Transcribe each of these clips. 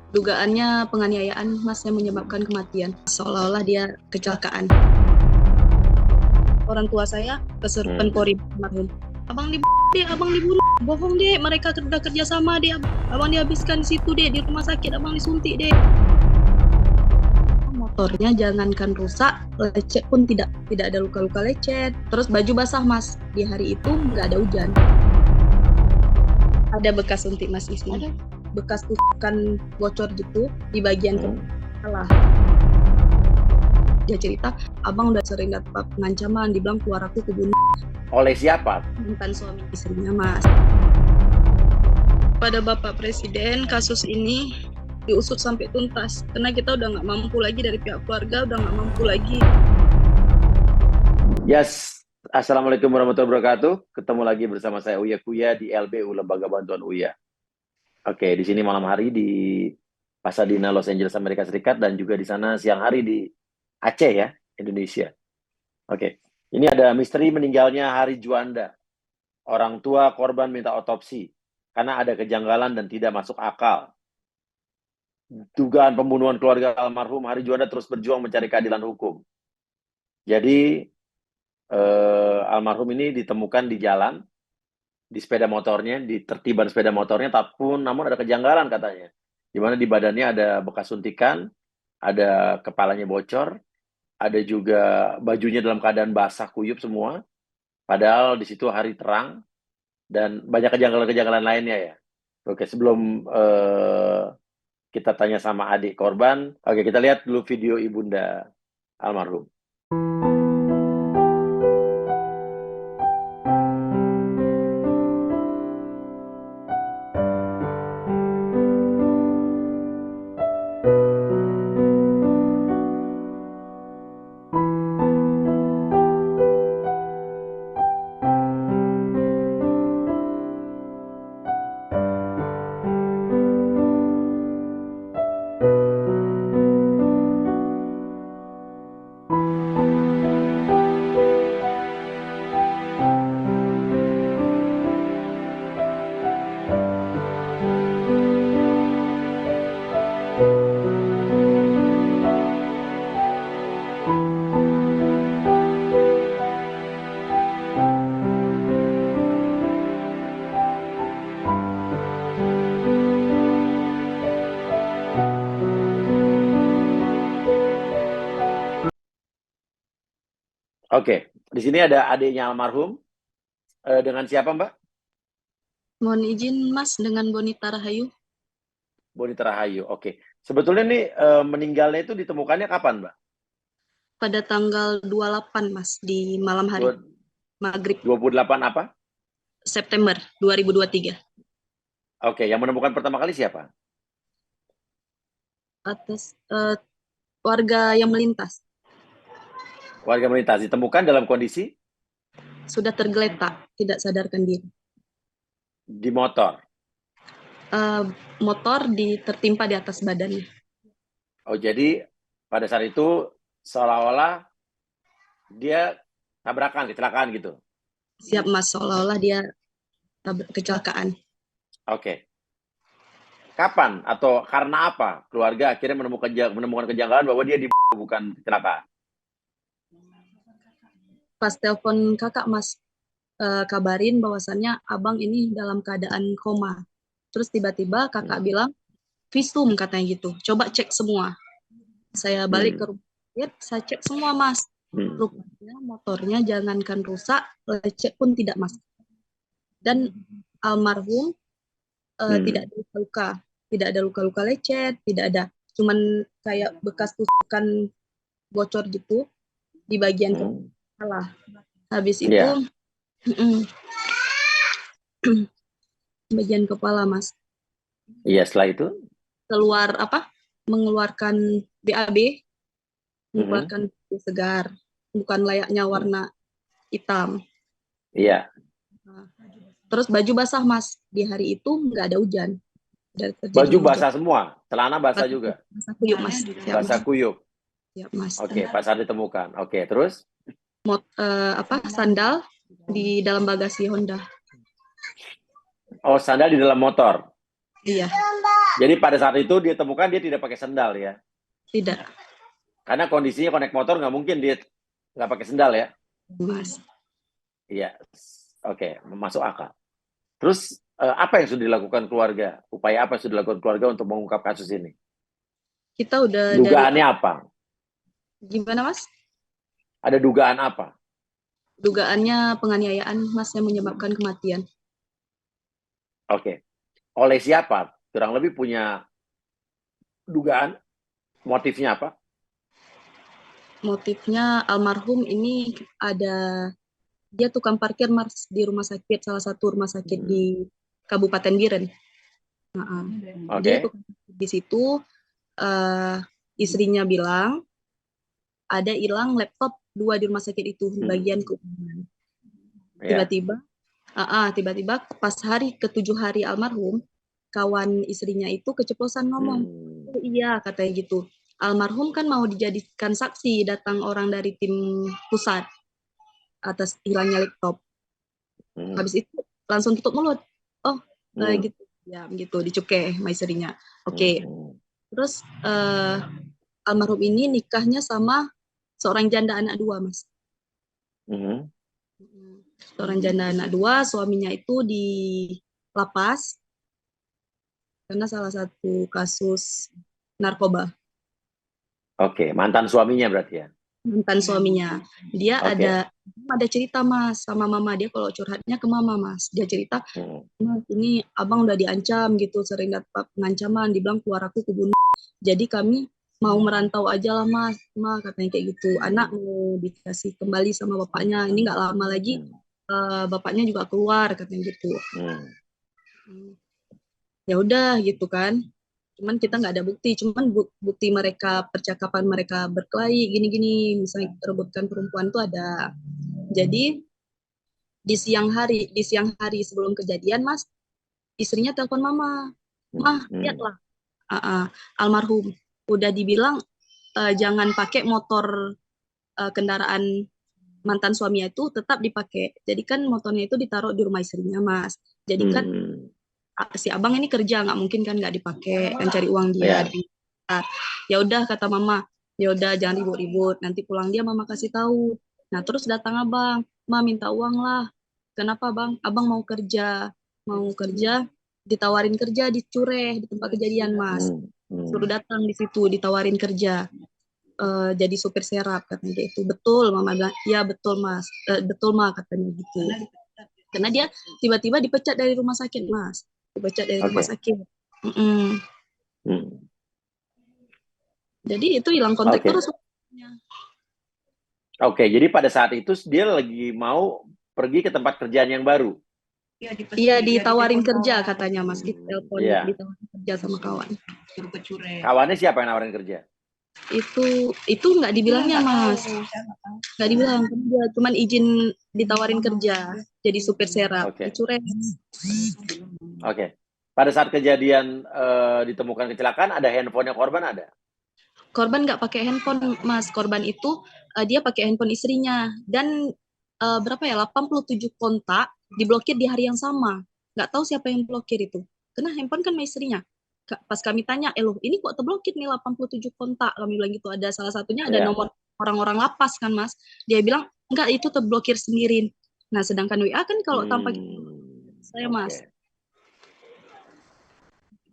Dugaannya penganiayaan Mas yang menyebabkan kematian. Seolah-olah dia kecelakaan. Orang tua saya kesurupan Polri almarhum. Abang dibunuh. Bohong deh, mereka udah kerja sama deh. Abang dihabiskan di situ deh, di rumah sakit abang disuntik deh. Motornya jangankan rusak, lecet pun tidak ada luka-luka lecet. Terus baju basah Mas, di hari itu nggak ada hujan. Ada bekas suntik Mas di sini. Bekas tusukan bocor gitu di bagian kepala. Dia cerita, abang udah sering dapat pengancaman, dibilang keluar aku kebunuh. Oleh siapa? Mantan suami istrinya Mas. Pada Bapak Presiden, kasus ini diusut sampai tuntas. Karena kita udah nggak mampu lagi, dari pihak keluarga udah nggak mampu lagi. Yes, Assalamualaikum warahmatullahi wabarakatuh. Ketemu lagi bersama saya Uya Kuya di LBU, Lembaga Bantuan Uya. Oke, di sini malam hari di Pasadena, Los Angeles, Amerika Serikat, dan juga di sana siang hari di Aceh ya, Indonesia. Oke, ini ada misteri meninggalnya Hari Juanda. Orang tua korban minta otopsi karena ada kejanggalan dan tidak masuk akal. Dugaan pembunuhan keluarga almarhum Hari Juanda terus berjuang mencari keadilan hukum. Jadi almarhum ini ditemukan di jalan, di sepeda motornya, di tertiban sepeda motornya, namun ada kejanggalan katanya. Di mana di badannya ada bekas suntikan, ada kepalanya bocor, ada juga bajunya dalam keadaan basah kuyup semua. Padahal di situ hari terang dan banyak kejanggalan-kejanggalan lainnya ya. Oke, sebelum kita tanya sama adik korban, oke kita lihat dulu video ibunda almarhum. Oke, di sini ada adiknya almarhum. Dengan siapa, Mbak? Mohon izin Mas, dengan Bonita Rahayu. Bonita Rahayu. Oke. Sebetulnya nih meninggalnya itu ditemukannya kapan, Mbak? Pada tanggal 28 Mas, di malam hari. Maghrib. 28 apa? September 2023. Oke, yang menemukan pertama kali siapa? Atas warga yang melintas. Warga melintas. Ditemukan dalam kondisi? Sudah tergeletak, tidak sadarkan diri. Di motor? Motor tertimpa di atas badannya. Oh, jadi pada saat itu seolah-olah dia tabrakan, kecelakaan gitu? Siap Mas, seolah-olah dia kecelakaan. Oke. Kapan atau karena apa keluarga akhirnya menemukan kejanggalan bahwa dia bukan kecelakaan? Pas telepon kakak Mas, kabarin bahwasannya abang ini dalam keadaan koma. Terus tiba-tiba kakak bilang, visum katanya gitu. Coba cek semua. Saya balik ke rumah, saya cek semua Mas. Rupanya motornya jangankan rusak, lecet pun tidak Mas. Dan almarhum tidak ada luka-luka. Tidak ada luka-luka lecet, tidak ada. Cuman kayak bekas tusukan bocor gitu di bagian kepala. Habis itu bagian kepala Mas. Iya, setelah itu Keluar mengeluarkan BAB, mengeluarkan segar, bukan layaknya warna hitam. Iya. Terus baju basah Mas, di hari itu nggak ada hujan. Baju basah semua, celana basah juga. Basah kuyup Mas. Basah kuyup. Siap Mas. Oke, pas saat ditemukan. Oke, terus? Sandal di dalam bagasi Honda. Oh, sandal di dalam motor. Iya, Jadi pada saat itu dia temukan dia tidak pakai sendal ya. tidak, Karena kondisinya konek motor nggak mungkin dia nggak pakai sendal ya. Mas. Iya. Oke, masuk akal. Terus apa yang sudah dilakukan keluarga? Upaya apa yang sudah dilakukan keluarga untuk mengungkap kasus ini? Kita udah dari Dugaannya apa? gimana, Mas? Ada dugaan apa? Dugaannya penganiayaan, Mas, yang menyebabkan kematian. Oke. Oleh siapa? Kurang lebih punya dugaan motifnya apa? Motifnya almarhum ini dia tukang parkir, Mas, di rumah sakit, salah satu rumah sakit di Kabupaten Biren. Nah, dia Oke. tukang parkir di situ, istrinya bilang ada hilang laptop 2 di rumah sakit itu di bagian keuangan. Ya. Tiba-tiba pas hari ke-7 hari almarhum, kawan istrinya itu keceplosan ngomong, oh iya katanya gitu. Almarhum kan mau dijadikan saksi, datang orang dari tim pusat atas hilangnya laptop. Habis itu langsung tutup mulut. Oh, gitu. Ya, gitu dicuke sama istrinya. Oke. Terus almarhum ini nikahnya sama seorang janda anak 2, Mas. Seorang janda anak 2, suaminya itu di lapas karena salah satu kasus narkoba. Oke, mantan suaminya berarti ya? Mantan suaminya. Dia Oke. ada cerita, Mas, sama mama dia kalau curhatnya ke mama, Mas. Dia cerita, Mas, ini abang udah diancam gitu, sering dapat pengancaman, dibilang keluar aku kebunuh. Jadi kami mau merantau aja lah, Mas. Ma katanya kayak gitu. Anak mau dikasih kembali sama bapaknya. Ini nggak lama lagi bapaknya juga keluar katanya gitu. Ya udah gitu kan. Cuman kita nggak ada bukti, cuman bukti mereka, percakapan mereka berkelahi gini-gini, misalnya rebutkan perempuan tuh ada. Jadi di siang hari sebelum kejadian, Mas, istrinya telepon mama, mah lihatlah, almarhum udah dibilang jangan pakai motor, kendaraan mantan suaminya itu tetap dipakai. Jadi kan motornya itu ditaruh di rumah istrinya, Mas. Jadi kan si abang ini kerja, nggak mungkin kan nggak dipakai, kan cari uang dia. Ya udah kata mama, ya udah jangan ribut-ribut, nanti pulang dia mama kasih tahu. Nah terus datang abang, ma minta uang lah. Kenapa bang? Abang mau kerja, ditawarin kerja di Cureh di tempat kejadian, Mas. Suruh datang di situ ditawarin kerja. Jadi supir serap katanya itu. Betul mama bilang, ya betul mas, betul ma katanya gitu. Karena dia tiba-tiba dipecat dari rumah sakit, Mas. Dipecat dari rumah sakit. Jadi itu hilang kontak terus. Oke, jadi pada saat itu dia lagi mau pergi ke tempat kerjaan yang baru. Iya, ditawarin kerja katanya, Mas. Di telepon ditawarin kerja sama kawan. Kawannya siapa yang nawarin kerja? Itu nggak dibilangnya, Mas. Nggak dibilang, dia cuman izin ditawarin kerja jadi supir serap di Cureh. Oke. Pada saat kejadian ditemukan kecelakaan, ada handphonenya korban ada? Korban nggak pakai handphone, Mas. Korban itu dia pakai handphone istrinya dan berapa ya, 87 kontak diblokir di hari yang sama. Nggak tahu siapa yang blokir itu. Karena handphone kan istrinya. Pas kami tanya, loh ini kok terblokir nih 87 kontak? Kami bilang gitu, ada salah satunya ada nomor orang-orang lapas kan, Mas. Dia bilang, enggak, itu terblokir sendiri. Nah, sedangkan WA kan kalau tanpa saya, Mas.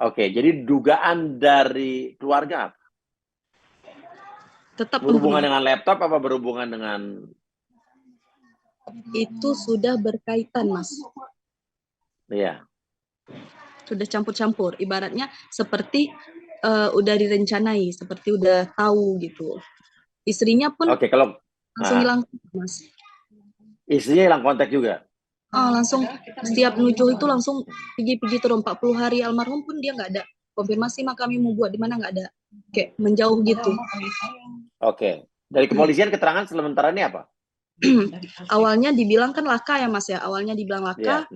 Oke, jadi dugaan dari keluarga apa? Tetap berhubungan dengan laptop apa berhubungan dengan? Itu sudah berkaitan, Mas. Iya. Sudah campur-campur. Ibaratnya seperti udah direncanai, seperti udah tahu gitu. Istrinya pun kalau langsung hilang, Mas. Istrinya hilang kontak juga? Langsung setiap nuju itu langsung pergi terus 40 hari almarhum pun dia nggak ada. Konfirmasi mah kami mau buat di mana nggak ada. Kayak menjauh gitu. Oke. Dari kepolisian keterangan sementara ini apa? Awalnya dibilang kan laka ya, Mas ya. Awalnya dibilang laka,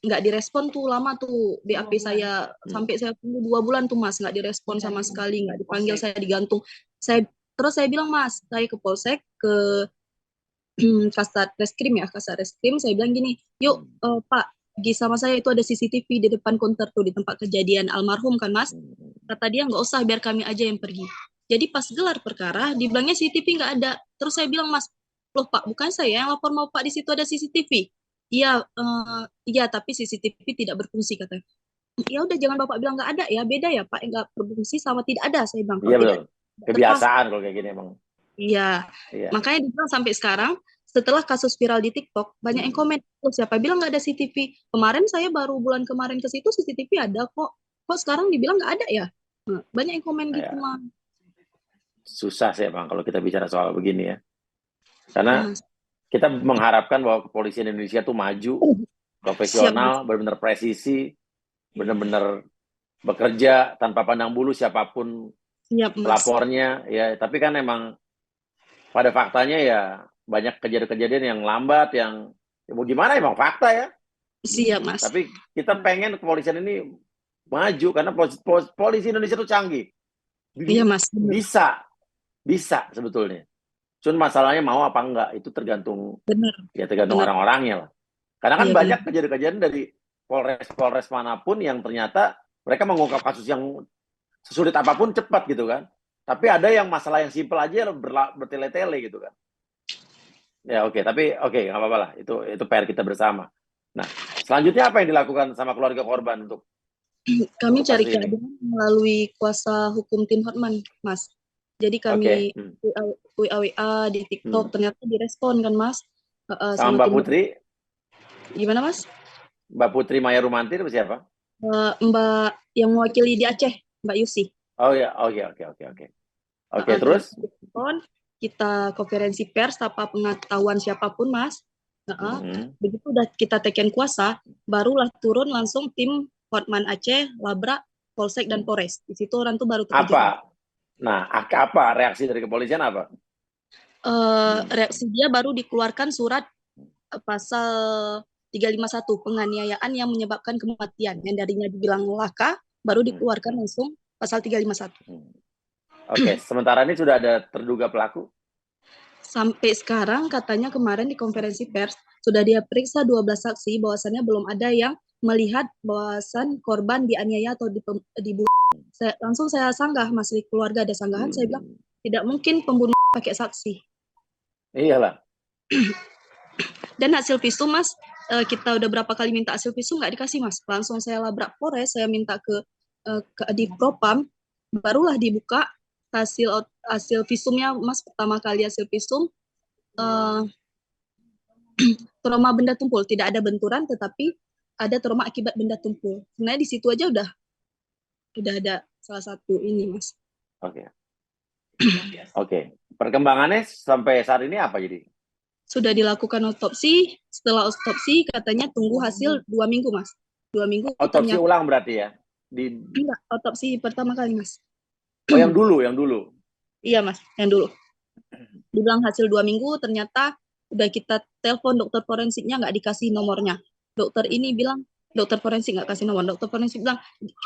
nggak direspon tuh lama tuh BAP saya, sampai saya tunggu 2 bulan tuh, Mas, nggak direspon sama sekali, nggak dipanggil, saya digantung. Terus saya bilang, Mas, saya ke Polsek, ke Kasat Reskrim, saya bilang gini, yuk Pak, pergi sama saya itu ada CCTV di depan konter tuh di tempat kejadian almarhum kan Mas. Kata dia nggak usah biar kami aja yang pergi. Jadi pas gelar perkara dibilangnya CCTV nggak ada. Terus saya bilang Mas, loh Pak bukan saya yang lapor mau Pak di situ ada CCTV. Iya, iya tapi CCTV tidak berfungsi katanya. Ya udah jangan Bapak bilang nggak ada ya beda ya Pak nggak berfungsi sama tidak ada saya bilang Iya kalau betul. tidak terpasang. Kebiasaan kalau kayak gini emang. Iya, Iya. makanya dibilang sampai sekarang setelah kasus viral di TikTok banyak yang komen, "Loh, siapa bilang nggak ada CCTV? Kemarin saya baru bulan kemarin ke situ CCTV ada kok. Kok sekarang dibilang nggak ada ya?" Nah, banyak yang komen gitu Ya, mah. susah sih emang kalau kita bicara soal begini ya. Ya Karena Mas. kita mengharapkan bahwa kepolisian Indonesia tuh maju, Siap Mas. profesional, benar-benar presisi, benar-benar bekerja tanpa pandang bulu siapapun Siap Mas. pelapornya ya. Tapi kan emang pada faktanya ya banyak kejadian-kejadian yang lambat, yang ya mau gimana emang fakta ya. Siap Mas. Tapi kita pengen kepolisian ini maju karena polisi Indonesia itu canggih. Iya Mas, benar. Bisa, bisa sebetulnya. Cuman masalahnya mau apa enggak itu tergantung Benar. ya tergantung Benar. orang-orangnya lah. Karena kan Iya benar. banyak kejadian-kejadian dari Polres manapun yang ternyata mereka mengungkap kasus yang sesulit apapun cepat gitu kan. Tapi ada yang masalah yang simpel aja bertele-tele gitu kan. Ya oke, tapi oke nggak apa-apa lah. Itu PR kita bersama. Nah, selanjutnya apa yang dilakukan sama keluarga korban Kami untuk cari kasus ini? keadilan melalui kuasa hukum tim Hotman, Mas. Jadi Oke. kami WA di TikTok ternyata direspon kan Mas. Sama Sama Mbak tim Putri, gimana Mas? Mbak Putri Maya Rumantir atau siapa? Mbak yang mewakili di Aceh, Mbak Yusi. Oh ya, oke oke oke oke. Oke, terus? Ternyata direspon, kita konferensi pers tanpa pengetahuan siapapun Mas. Begitu udah kita teken kuasa, barulah turun langsung tim Hotman Aceh, Labra, Polsek dan Polres. Di situ orang tuh baru terkejut. Apa? Nah, apa reaksi dari kepolisian apa? Reaksi dia baru dikeluarkan surat pasal 351 penganiayaan yang menyebabkan kematian yang darinya dibilang laka baru dikeluarkan langsung pasal 351. Oke, sementara ini sudah ada terduga pelaku? Sampai sekarang katanya kemarin di konferensi pers sudah dia periksa 12 saksi bahwasannya belum ada yang melihat bahwasan korban dianiaya atau dibunuh. Langsung saya sanggah, Mas, di keluarga ada sanggahan, saya bilang tidak mungkin pembunuh pakai saksi. Iyalah. Dan hasil visum Mas, kita udah berapa kali minta hasil visum nggak dikasih Mas. Langsung saya labrak Polres, saya minta ke di Propam, barulah dibuka hasil visumnya Mas. Pertama kali hasil visum trauma benda tumpul, tidak ada benturan tetapi ada trauma akibat benda tumpul. Sebenarnya di situ aja udah ada salah satu ini Mas. Oke. Oke. Perkembangannya sampai saat ini apa jadi? Sudah dilakukan otopsi, setelah otopsi katanya tunggu hasil 2 minggu Mas. 2 minggu Otopsi ternyata ulang berarti ya? enggak, otopsi pertama kali Mas. Oh yang dulu, yang dulu. Iya Mas, yang dulu. Dibilang hasil 2 minggu, ternyata udah kita telepon dokter forensiknya nggak dikasih nomornya. Dokter ini bilang, dokter forensik nggak kasih nomor. Dokter forensik bilang,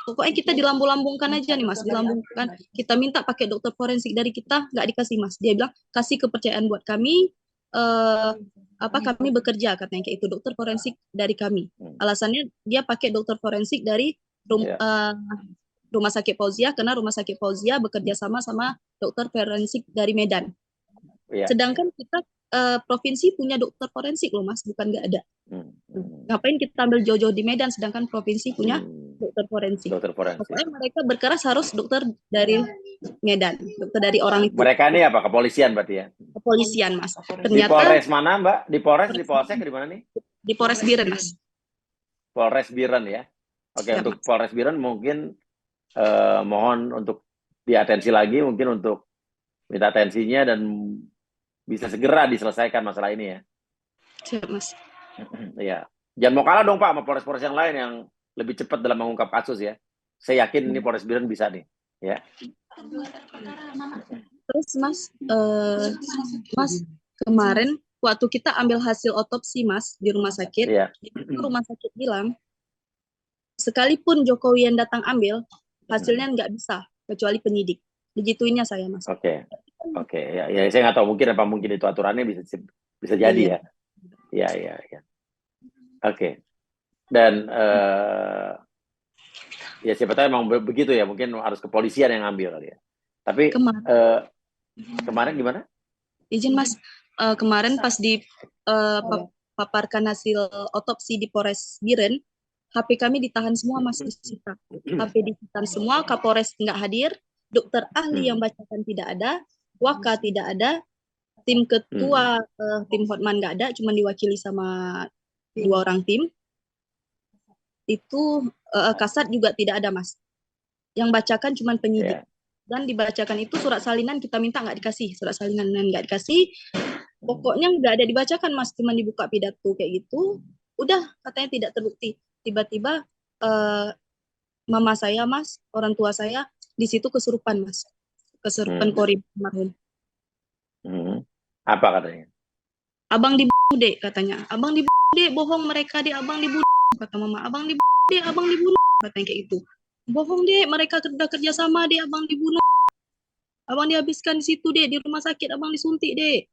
pokoknya kita dilambung-lambungkan aja nih Mas, dilambungkan. Kita minta pakai dokter forensik dari kita, nggak dikasih Mas. Dia bilang, kasih kepercayaan buat kami, kami bekerja katanya kayak itu dokter forensik dari kami. Alasannya dia pakai dokter forensik dari Rumah Sakit Fauzia karena Rumah Sakit Fauzia bekerja sama dokter forensik dari Medan. Sedangkan kita provinsi punya dokter forensik loh Mas, bukan nggak ada. Ngapain kita ambil jauh-jauh di Medan sedangkan provinsi punya dokter forensik. Pokoknya mereka berkeras harus dokter dari Medan, dokter dari orang itu. Mereka ini apa? Kepolisian berarti ya? Kepolisian Mas. Ternyata, di Polres mana Mbak? Di Polres, di Polsek, di mana nih? Di Polres Biren Mas. Polres Biren ya. Oke, ya, untuk Mas. Polres Biren mungkin mohon untuk diatensi lagi, mungkin untuk minta atensinya dan bisa segera diselesaikan masalah ini ya. Siap Mas. Iya. Jangan mau kalah dong Pak sama Polres-Polres yang lain yang lebih cepat dalam mengungkap kasus ya. Saya yakin ini Polres Biren bisa nih. Ya. Terus Mas kemarin waktu kita ambil hasil otopsi Mas di rumah sakit, rumah sakit bilang sekalipun Jokowi yang datang ambil hasilnya nggak bisa kecuali penyidik. Begituinnya saya Mas. Oke, ya saya nggak tahu mungkin itu aturannya bisa jadi ya. Iya. Oke. Dan ya siapa tahu emang begitu ya, mungkin harus kepolisian yang ngambil kali ya. Tapi Kemarin, kemarin gimana? izin Mas, kemarin pas paparkan hasil otopsi di Polres Biren, HP kami ditahan semua Mas, disita. HP ditahan semua, Kapolres nggak hadir, dokter ahli yang bacakan tidak ada, Waka tidak ada, tim ketua tim Hotman nggak ada, cuma diwakili sama 2 orang tim. Itu Kasat juga tidak ada Mas. Yang bacakan cuma penyidik. Dan dibacakan itu surat salinan kita minta nggak dikasih, surat salinan nggak dikasih. Pokoknya nggak ada dibacakan Mas, cuma dibuka pidato kayak gitu. Udah katanya tidak terbukti. Tiba-tiba mama saya Mas, orang tua saya di situ kesurupan Mas, kesurupan Kori almarhum. Apa katanya? Abang dibunuh dek katanya, abang dibunuh dek, bohong mereka dek, abang dibunuh kata mama, abang dibunuh dek, abang dibunuh katanya kayak itu. Bohong dek, mereka sudah kerja sama dek, abang dibunuh, abang dihabiskan di situ dek, di rumah sakit abang disuntik dek.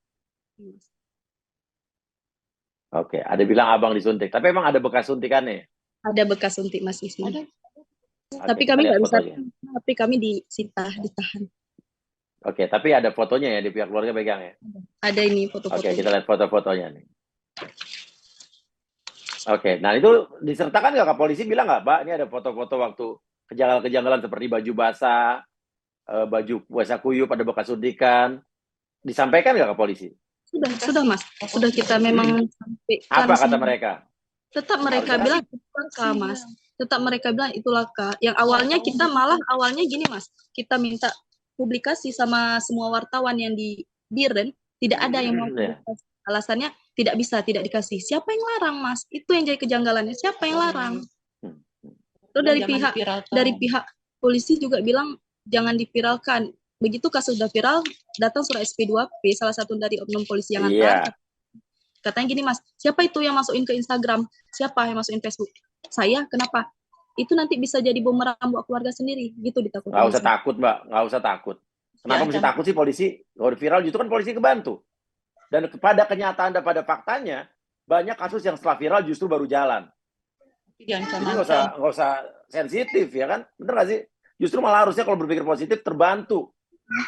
Oke, ada bilang abang disuntik, tapi emang ada bekas suntikannya? Ada bekas suntik Mas Isma. Tapi Oke, kami kita lihat nggak bisa, fotonya. tapi kami disita, ditahan. Oke, tapi ada fotonya ya, di pihak keluarga pegang ya? Ada ini foto-foto. Oke, kita lihat foto-fotonya nih. Oke, nah itu disertakan nggak, polisi bilang nggak, Pak, ini ada foto-foto waktu kejanggalan-kejanggalan seperti baju basah, baju basah kuyup, ada bekas suntikan, disampaikan nggak ke polisi? Sudah Mas, sudah kita memang sampaikan. Apa kata mereka? Tetap mereka bilang itu laka Mas, tetap mereka bilang itu laka. Yang awalnya kita malah awalnya gini Mas, kita minta publikasi sama semua wartawan yang di Biren, tidak ada yang mau publikasi. Alasannya tidak bisa, tidak dikasih. Siapa yang larang Mas? Itu yang jadi kejanggalannya. Siapa yang larang? Terus dari pihak polisi juga bilang jangan dipiralkan. Begitu kasus udah viral, datang surat SP2P, salah satu dari oknum polisi yang antar. Katanya gini Mas, siapa itu yang masukin ke Instagram? Siapa yang masukin Facebook? Saya, kenapa? Itu nanti bisa jadi bumerang buat keluarga sendiri. Gitu ditakutin. Nggak usah takut Mbak, nggak usah takut. Kenapa mesti takut sih polisi? Kalau viral justru kan polisi kebantu. Dan kepada kenyataan dan pada faktanya, banyak kasus yang setelah viral justru baru jalan. Jadi nggak usah sensitif ya kan, bener nggak sih? Justru malah harusnya kalau berpikir positif terbantu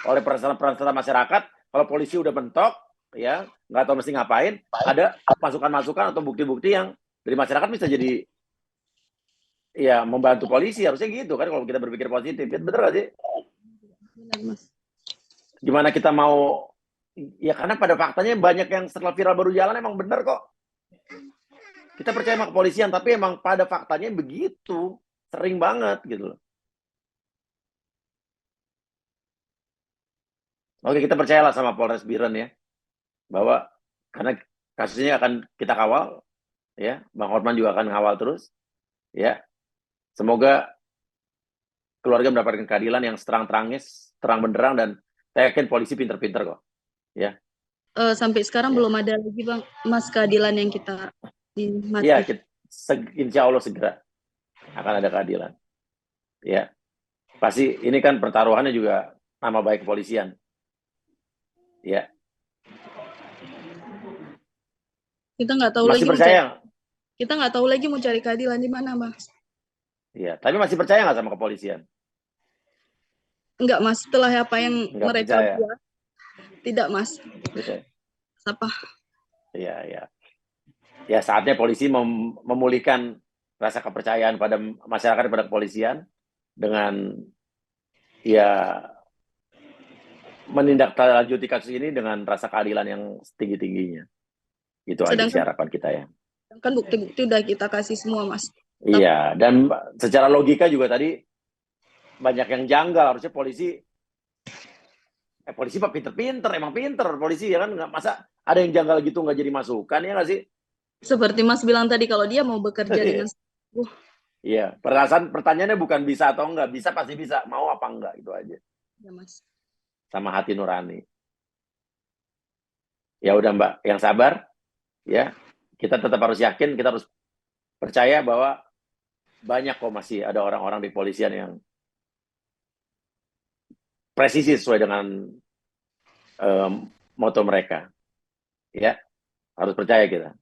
oleh peran-peran masyarakat. Kalau polisi udah mentok, ya nggak tahu mesti ngapain, ada masukan-masukan atau bukti-bukti yang dari masyarakat bisa jadi ya membantu polisi, harusnya gitu kan kalau kita berpikir positif, bener nggak sih? Gimana kita mau, ya karena pada faktanya banyak yang setelah viral baru jalan emang bener kok. Kita percaya sama kepolisian, tapi emang pada faktanya begitu. Sering banget gitu loh. Oke, kita percayalah sama Polres Biren ya. Bahwa karena kasusnya akan kita kawal, ya, Bang Hotman juga akan ngawal terus. Ya. Semoga keluarga mendapatkan keadilan yang terang-terangnya, terang benderang, dan saya yakin polisi pinter-pinter kok. Ya. Sampai sekarang belum ada lagi Bang, Mas, keadilan yang kita Iya, insya Allah segera akan ada keadilan. Ya, pasti ini kan pertaruhannya juga nama baik kepolisian. Ya. Kita nggak tahu masih lagi percaya? Kita nggak tahu lagi mau cari keadilan di mana, Mas. Iya, tapi masih percaya nggak sama kepolisian? Enggak, Mas. Setelah apa yang mereka percaya. buat, tidak, Mas. Gitu. Apa? Iya, iya. Ya, saatnya polisi memulihkan rasa kepercayaan pada masyarakat pada kepolisian dengan ya menindaklanjuti kasus ini dengan rasa keadilan yang setinggi-tingginya. Itu aja sih harapan kita ya. Kan bukti-bukti udah kita kasih semua, Mas. Iya, dan secara logika juga tadi banyak yang janggal. Harusnya polisi Pak pinter-pinter, emang pinter polisi ya kan, nggak masa ada yang janggal gitu nggak jadi masukan ya nggak sih? Seperti Mas bilang tadi, kalau dia mau bekerja dengan iya, pertanyaannya bukan bisa atau enggak, bisa pasti bisa, mau apa enggak, itu aja. Ya, Mas. Sama hati nurani. Ya udah Mbak, yang sabar ya. Kita tetap harus yakin, kita harus percaya bahwa banyak kok masih ada orang-orang di polisian yang presisi sesuai dengan moto mereka. Ya, harus percaya kita.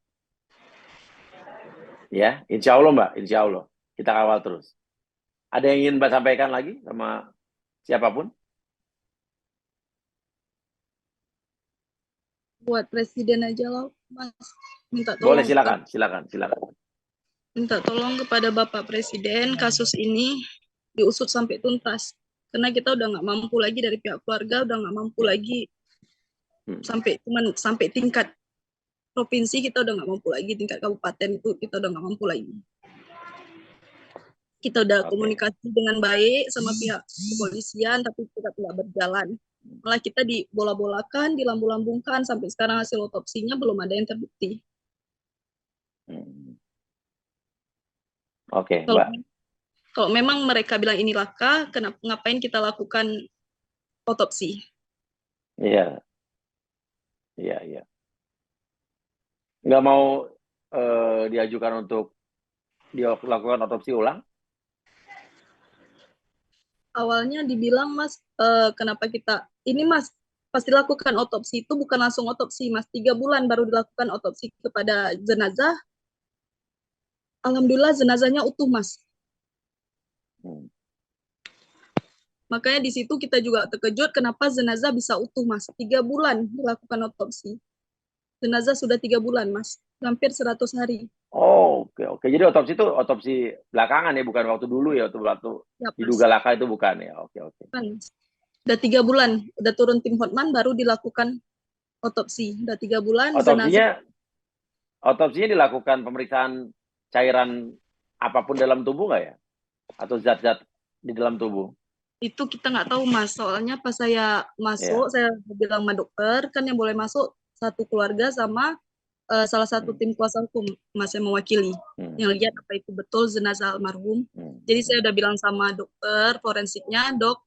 Ya, insya Allah Mbak, insya Allah. Kita kawal terus. Ada yang ingin Mbak sampaikan lagi sama siapapun? Buat presiden aja lah, Mas. Minta Boleh, tolong silakan. minta tolong kepada Bapak Presiden kasus ini diusut sampai tuntas. Karena kita udah nggak mampu lagi dari pihak keluarga, udah nggak mampu lagi sampai tingkat provinsi, kita udah nggak mampu lagi, tingkat kabupaten itu kita udah nggak mampu lagi. Kita udah komunikasi dengan baik sama pihak kepolisian, tapi kita tidak berjalan. Malah kita dibola-bolakan, dilambung-lambungkan, sampai sekarang hasil otopsinya belum ada yang terbukti. Oke, Mbak. Kalau memang mereka bilang ini laka, ngapain kita lakukan otopsi? Iya. Nggak mau diajukan untuk dilakukan otopsi ulang? Awalnya dibilang, Mas, kenapa kita, ini Mas, pasti lakukan otopsi itu bukan langsung otopsi, Mas. 3 bulan baru dilakukan otopsi kepada jenazah. Alhamdulillah jenazahnya utuh, Mas. Makanya di situ kita juga terkejut kenapa jenazah bisa utuh, Mas. 3 bulan dilakukan otopsi. Jenazah sudah 3 bulan, Mas. Hampir 100 hari. Oh, oke. Jadi otopsi itu otopsi belakangan ya, bukan waktu dulu ya, waktu Ya, diduga laka itu bukan ya. Oke. Udah 3 bulan, udah turun tim Hotman baru dilakukan otopsi. Udah 3 bulan. Otopsinya dilakukan pemeriksaan cairan apapun dalam tubuh nggak ya? Atau zat-zat di dalam tubuh? Itu kita nggak tahu, Mas. Soalnya pas saya masuk, saya bilang sama dokter, kan yang boleh masuk satu keluarga sama salah satu tim kuasa hukum, Mas, yang mewakili. Yang lihat apa itu betul jenazah almarhum. Jadi saya udah bilang sama dokter forensiknya, Dok,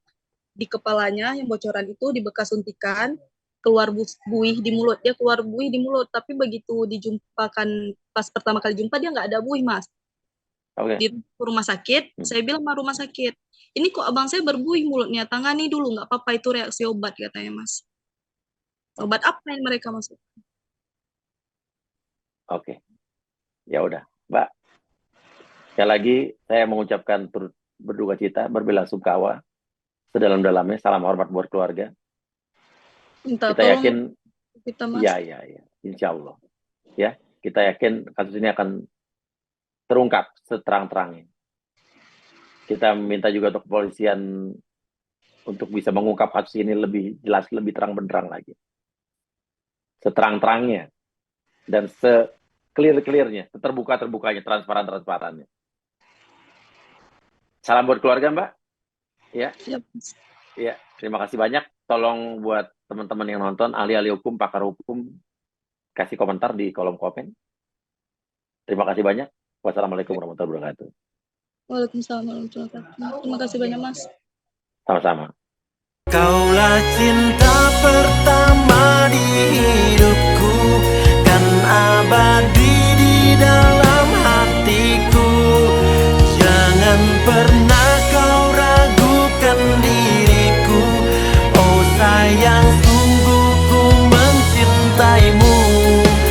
di kepalanya yang bocoran itu di bekas suntikan, keluar buih di mulut. Dia keluar buih di mulut, tapi begitu dijumpakan, pas pertama kali jumpa dia nggak ada buih, Mas. Di rumah sakit, saya bilang sama rumah sakit, ini kok abang saya berbuih mulutnya, tangani dulu, nggak apa-apa, itu reaksi obat, katanya, Mas. Obat apa yang mereka masuk? Oke. Ya udah, Mbak. Sekali lagi saya mengucapkan turut berduka cita, berbelasungkawa sedalam-dalamnya, salam hormat buat keluarga. Kita yakin, ya, insya Allah. Ya, kita yakin kasus ini akan terungkap seterang-terangnya. Kita minta juga untuk kepolisian untuk bisa mengungkap kasus ini lebih jelas, lebih terang benderang lagi. Seterang-terangnya dan se-clear-clearnya, seterbuka-terbukanya, transparan-transparannya. Salam buat keluarga, Mbak. Ya. Ya, terima kasih banyak. Tolong buat teman-teman yang nonton, ahli-ahli hukum, pakar hukum, kasih komentar di kolom komen. Terima kasih banyak. Wassalamualaikum warahmatullahi wabarakatuh. Waalaikumsalam warahmatullahi wabarakatuh. Terima kasih banyak, Mas. Sama-sama. Kaulah cinta pertama di hidupku, kan abadi di dalam hatiku. Jangan pernah